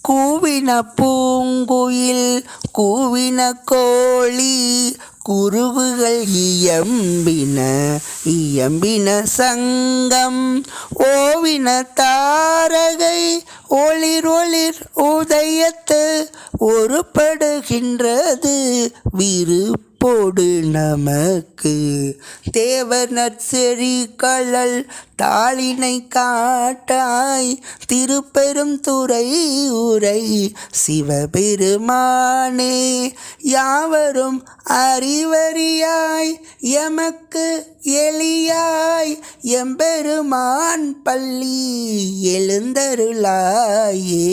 கூவின பூங்குயில் கூவின கோழி குருவுகள் இயம்பின சங்கம் ஓவின தாரகை ஒளிர் ஒளிர் உதயத்து ஒருபடுகின்றது விருப்போடு நமக்கு தேவர் நற்செறி கழல் தாளினை காட்டாய் திருப்பெருந்துறை உரை சிவபெருமானே யாவரும் அறிவறியாய் எமக்கு எளியாய் எம்பெருமான் பள்ளி எழுந்தருளாயே.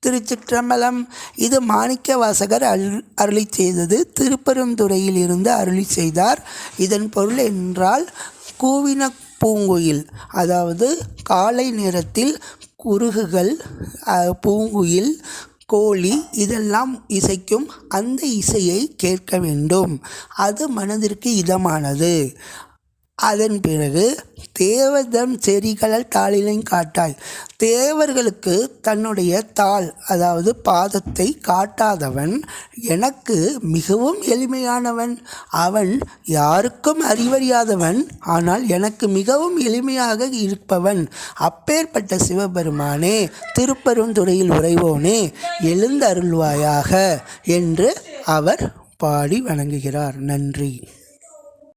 திருச்சிற்றம்பலம். இது மாணிக்கவாசகர் அருளி செய்தது. திருப்பெருந்துறையில் இருந்து அருளி செய்தார். இதன் பொருள் என்றால் கூவின பூங்குயில், அதாவது காலை நேரத்தில் குருகுகள், பூங்குயில், கோழி இதெல்லாம் இசைக்கும். அந்த இசையை கேட்க வேண்டும். அது மனதிற்கு இதமானது. அதன் பிறகு தேவதம் செறிகளல் தாளினை காட்டாய். தேவர்களுக்கு தன்னுடைய தாள், அதாவது பாதத்தை காட்டாதவன் எனக்கு மிகவும் எளிமையானவன். அவன் யாருக்கும் அறிவறியாதவன், ஆனால் எனக்கு மிகவும் எளிமையாக இருப்பவன். அப்பேற்பட்ட சிவபெருமானே, திருப்பெருந்துறையில் உறைவோனே, எழுந்தருள்வாயாக என்று அவர் பாடி வணங்குகிறார். நன்றி.